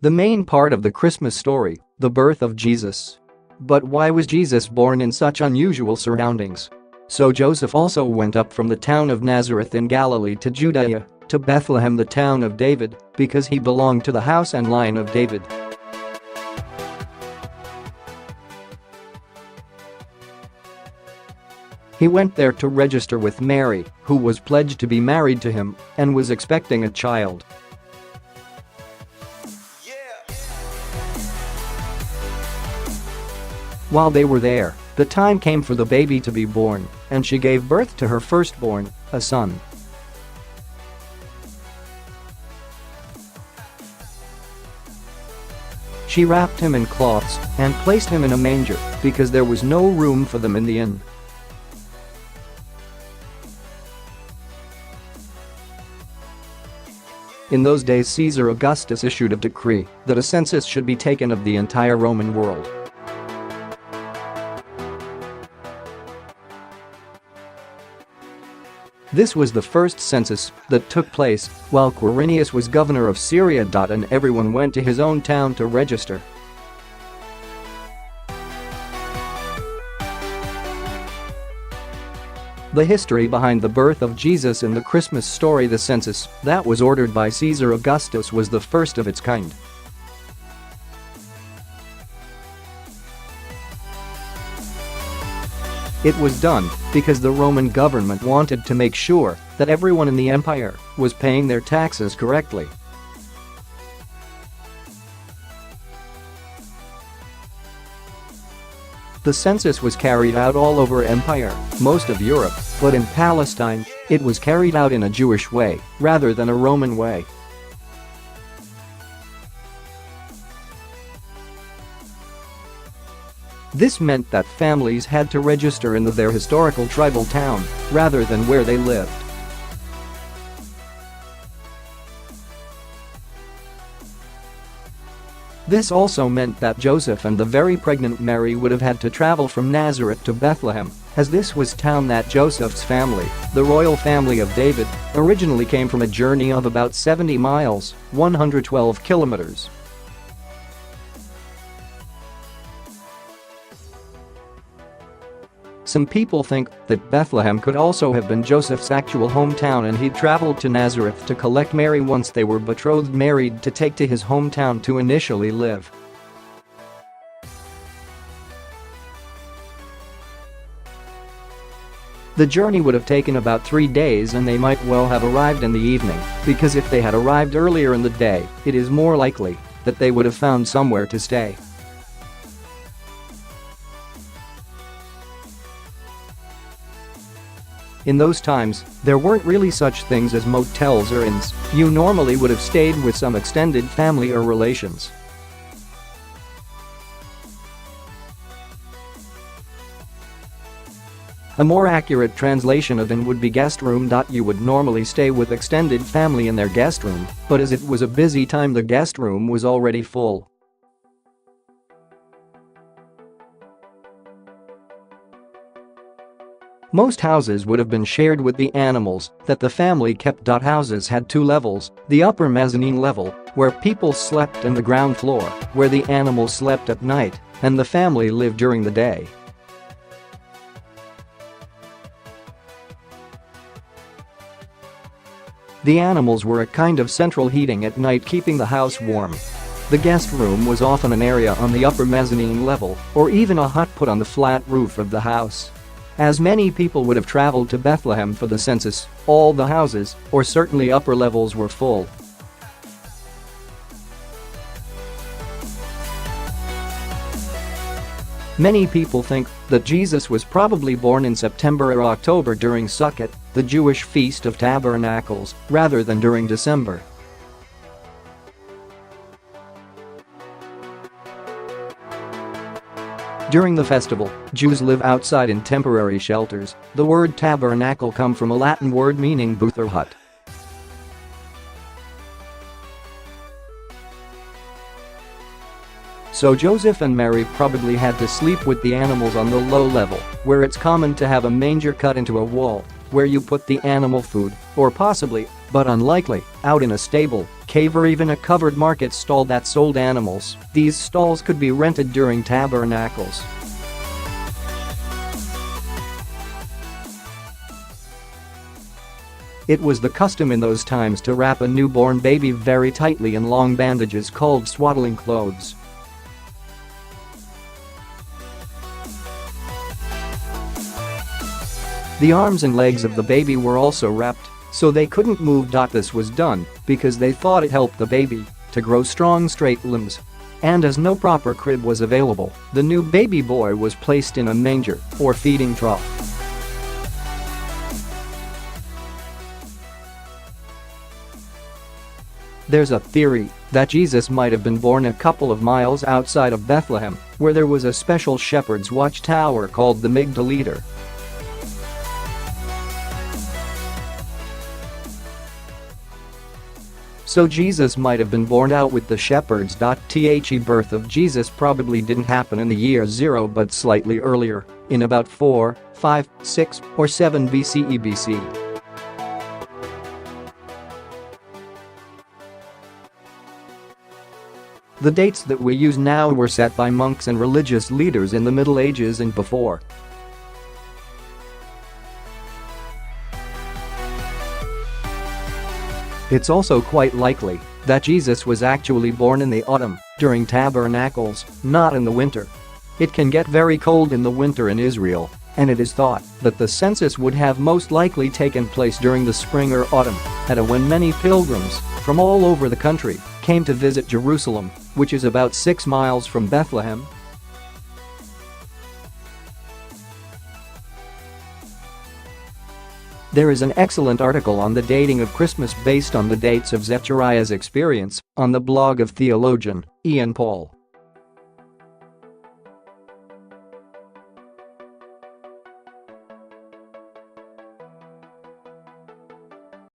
The main part of the Christmas story, the birth of Jesus. But why was Jesus born in such unusual surroundings? So Joseph also went up from the town of Nazareth in Galilee to Judea, to Bethlehem the town of David, because he belonged to the house and line of David. He went there to register with Mary, who was pledged to be married to him and was expecting a child. While they were there, the time came for the baby to be born, and she gave birth to her firstborn, a son. She wrapped him in cloths and placed him in a manger because there was no room for them in the inn. In those days, Caesar Augustus issued a decree that a census should be taken of the entire Roman world. This was the first census that took place while Quirinius was governor of Syria. And everyone went to his own town to register. The history behind the birth of Jesus in the Christmas story, the census that was ordered by Caesar Augustus, was the first of its kind. It was done because the Roman government wanted to make sure that everyone in the empire was paying their taxes correctly. The census was carried out all over empire, most of Europe, but in Palestine, it was carried out in a Jewish way rather than a Roman way. This meant that families had to register in their historical tribal town rather than where they lived. This also meant that Joseph and the very pregnant Mary would have had to travel from Nazareth to Bethlehem, as this was town that Joseph's family, the royal family of David, originally came from, a journey of about 70 miles, 112 kilometers. Some people think that Bethlehem could also have been Joseph's actual hometown and he'd traveled to Nazareth to collect Mary once they were betrothed, married, to take to his hometown to initially live. The journey would have taken about 3 days and they might well have arrived in the evening, because if they had arrived earlier in the day, it is more likely that they would have found somewhere to stay. In those times, there weren't really such things as motels or inns. You normally would have stayed with some extended family or relations. A more accurate translation of inn would be guest room. You would normally stay with extended family in their guest room, but as it was a busy time, the guest room was already full. Most houses would have been shared with the animals that the family kept. Houses had 2 levels, the upper mezzanine level, where people slept, and the ground floor, where the animals slept at night and the family lived during the day. The animals were a kind of central heating at night, keeping the house warm. The guest room was often an area on the upper mezzanine level, or even a hut put on the flat roof of the house. As many people would have traveled to Bethlehem for the census, all the houses, or certainly upper levels, were full. Many people think that Jesus was probably born in September or October during Sukkot, the Jewish Feast of Tabernacles, rather than during December. During the festival, Jews live outside in temporary shelters. The word tabernacle comes from a Latin word meaning booth or hut. So Joseph and Mary probably had to sleep with the animals on the low level, where it's common to have a manger cut into a wall, where you put the animal food, or possibly, but unlikely, out in a stable, cave or even a covered market stall that sold animals. These stalls could be rented during tabernacles. It was the custom in those times to wrap a newborn baby very tightly in long bandages called swaddling clothes. The arms and legs of the baby were also wrapped, so they couldn't move. This was done because they thought it helped the baby to grow strong, straight limbs. And as no proper crib was available, the new baby boy was placed in a manger or feeding trough. There's a theory that Jesus might have been born a couple of miles outside of Bethlehem, where there was a special shepherd's watchtower called the Migdal. So Jesus might have been born out with the shepherds. The birth of Jesus probably didn't happen in the year 0 but slightly earlier, in about 4, 5, 6, or 7 BCE. The dates that we use now were set by monks and religious leaders in the Middle Ages and before. It's also quite likely that Jesus was actually born in the autumn, during tabernacles, not in the winter. It can get very cold in the winter in Israel, and it is thought that the census would have most likely taken place during the spring or autumn, when many pilgrims from all over the country came to visit Jerusalem, which is about 6 miles from Bethlehem. There is an excellent article on the dating of Christmas based on the dates of Zechariah's experience on the blog of theologian Ian Paul.